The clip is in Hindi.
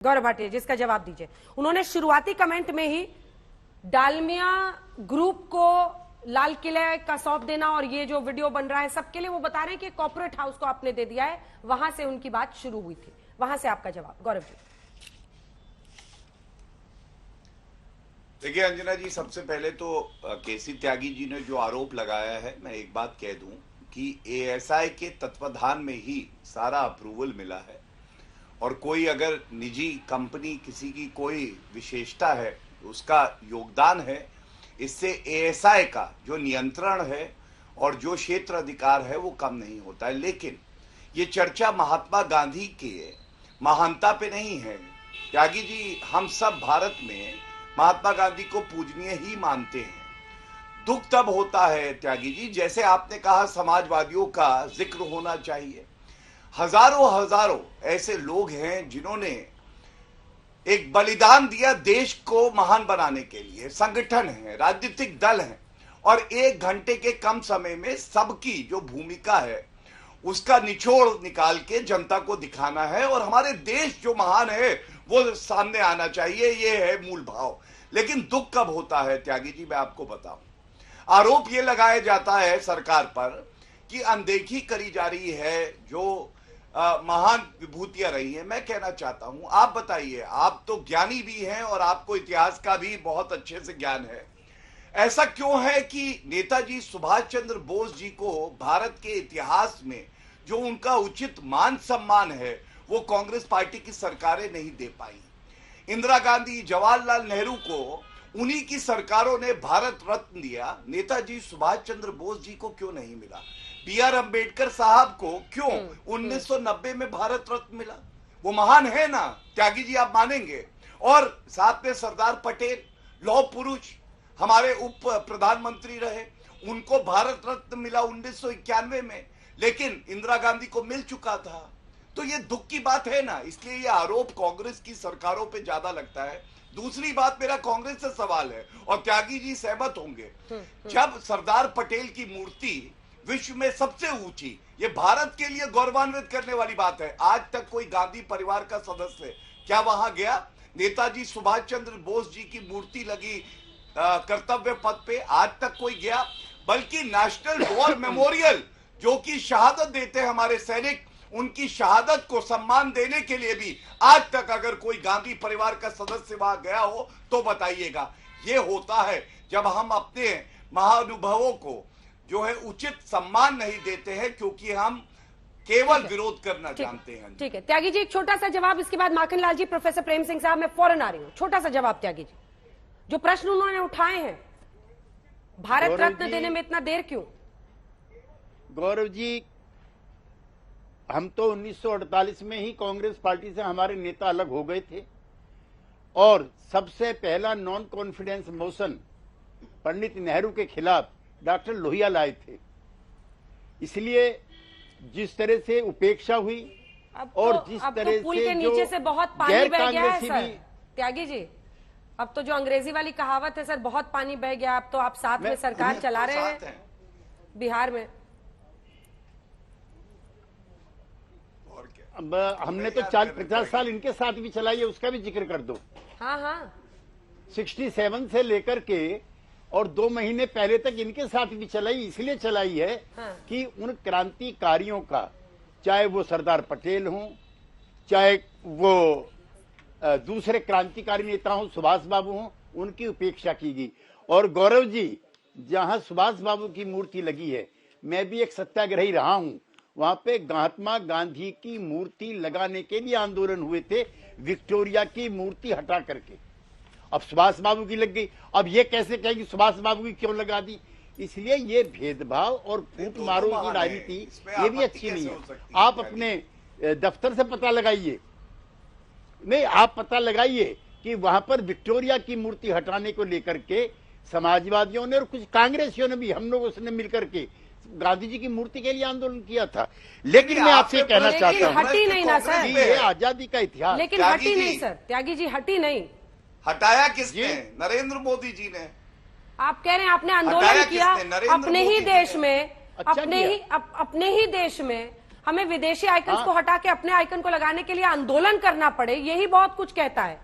गौरव भाटिया जिसका जवाब दीजिए। उन्होंने शुरुआती कमेंट में ही डालमिया ग्रुप को लाल किले का सौंप देना और ये जो वीडियो बन रहा है सबके लिए, वो बता रहे हैं कि कॉर्पोरेट हाउस को आपने दे दिया है, वहां से उनकी बात शुरू हुई थी। वहां से आपका जवाब गौरव जी। देखिए अंजना जी, सबसे पहले तो केसी त्यागी जी ने जो आरोप लगाया है, मैं एक बात कह दूं कि एएसआई के तत्वाधान में ही सारा अप्रूवल मिला है और कोई अगर निजी कंपनी किसी की कोई विशेषता है, उसका योगदान है, इससे एएसआई का जो नियंत्रण है और जो क्षेत्र अधिकार है वो कम नहीं होता है। लेकिन ये चर्चा महात्मा गांधी के महानता पे नहीं है। त्यागी जी, हम सब भारत में महात्मा गांधी को पूजनीय ही मानते हैं। दुख तब होता है त्यागी जी, जैसे आपने कहा समाजवादियों का जिक्र होना चाहिए। हजारों ऐसे लोग हैं जिन्होंने एक बलिदान दिया देश को महान बनाने के लिए। संगठन है, राजनीतिक दल हैं, और 1 घंटे के कम समय में सबकी जो भूमिका है उसका निचोड़ निकाल के जनता को दिखाना है और हमारे देश जो महान है वो सामने आना चाहिए। ये है मूल भाव। लेकिन दुख कब होता है त्यागी जी, मैं आपको बताऊं। आरोप ये लगाया जाता है सरकार पर कि अनदेखी करी जा रही है जो महान विभूतियां रही हैं। मैं कहना चाहता हूं, आप बताइए, आप तो ज्ञानी भी हैं और आपको इतिहास का भी बहुत अच्छे से ज्ञान है। ऐसा क्यों है कि नेताजी सुभाष चंद्र बोस जी को भारत के इतिहास में जो उनका उचित मान सम्मान है वो कांग्रेस पार्टी की सरकारें नहीं दे पाई? इंदिरा गांधी, जवाहरलाल नेहरू को उन्हीं की सरकारों ने भारत रत्न दिया, नेताजी सुभाष चंद्र बोस जी को क्यों नहीं मिला? बी.आर. अम्बेडकर साहब को क्यों 1990 में भारत रत्न मिला? वो महान है ना त्यागी जी, आप मानेंगे। और साथ में सरदार पटेल, लौह पुरुष, हमारे उप प्रधानमंत्री रहे, उनको भारत रत्न मिला 1991 में, लेकिन इंदिरा गांधी को मिल चुका था। तो ये दुख की बात है ना, इसलिए ये आरोप कांग्रेस की सरकारों पे ज्यादा लगता है। दूसरी बात, मेरा कांग्रेस से सवाल है और त्यागी जी सहमत होंगे, जब सरदार पटेल की मूर्ति विश्व में सबसे ऊंची, ये भारत के लिए गौरवान्वित करने वाली बात है। आज तक कोई गांधी परिवार का सदस्य क्या वहां गया? नेताजी सुभाष चंद्र बोस जी की मूर्ति लगी कर्तव्य पथ पे, आज तक कोई गया? बल्कि नेशनल वॉर मेमोरियल जो कि शहादत देते हैं हमारे सैनिक, उनकी शहादत को सम्मान देने के लिए भी आज तक अगर कोई गांधी परिवार का सदस्य वहां गया हो तो बताइएगा। ये होता है जब हम अपने महानुभवों को जो है उचित सम्मान नहीं देते हैं, क्योंकि हम केवल विरोध करना जानते हैं। ठीक है त्यागी जी, एक छोटा सा जवाब, इसके बाद माखनलाल जी, प्रोफेसर प्रेम सिंह साहब, मैं फौरन आ रही हूँ। छोटा सा जवाब त्यागी जी, जो प्रश्न उन्होंने उठाए हैं, भारत रत्न देने में इतना देर क्यों? गौरव जी, हम तो 1948 में ही कांग्रेस पार्टी से हमारे नेता अलग हो गए थे और सबसे पहला non confidence motion Pandit Nehru के खिलाफ डॉक्टर लोहिया लाए थे। इसलिए जिस तरह से उपेक्षा हुई और जिस तरह से पुल के नीचे से बहुत पानी बह गया है सर त्यागी जी, अब तो जो अंग्रेजी वाली कहावत है सर, बहुत पानी बह गया। अब तो आप साथ में सरकार चला रहे हैं बिहार में। अब हमने तो 40-50 साल इनके साथ भी चलाई है, उसका भी जिक्र कर दो। हाँ 67 से लेकर के और 2 महीने पहले तक इनके साथ भी चलाई। इसलिए चलाई है कि उन क्रांतिकारियों का, चाहे वो सरदार पटेल हों, चाहे वो दूसरे क्रांतिकारी नेता हों, सुभाष बाबू हों, उनकी उपेक्षा की गई। और गौरव जी, जहां सुभाष बाबू की मूर्ति लगी है, मैं भी एक सत्याग्रही रहा हूं, वहां पे महात्मा गांधी की मूर्ति लगाने के लिए आंदोलन हुए थे, विक्टोरिया की मूर्ति हटा करके। अब सुभाष बाबू की लग गई, अब ये कैसे कहेगी सुभाष बाबू की क्यों लगा दी? इसलिए ये भेदभाव और फूट मारो की राजनीति ये भी अच्छी नहीं है। आप अपने दफ्तर से पता लगाइए, नहीं आप पता लगाइए कि वहां पर विक्टोरिया की मूर्ति हटाने को लेकर के समाजवादियों ने और कुछ कांग्रेसियों ने भी, हम लोगों ने मिलकर के गांधी जी की मूर्ति के लिए आंदोलन किया था। लेकिन मैं आपसे कहना चाहता हूँ, हटी नहीं ना सर, ये आजादी का इतिहास, लेकिन हटी नहीं सर त्यागी जी, हटी नहीं। हटाया किसने? नरेंद्र मोदी जी ने। आप कह रहे हैं आपने आंदोलन किया अपने ही देश में, अपने ही देश में हमें विदेशी आइकन्स को हटा के अपने आइकन को लगाने के लिए आंदोलन करना पड़े, यही बहुत कुछ कहता है।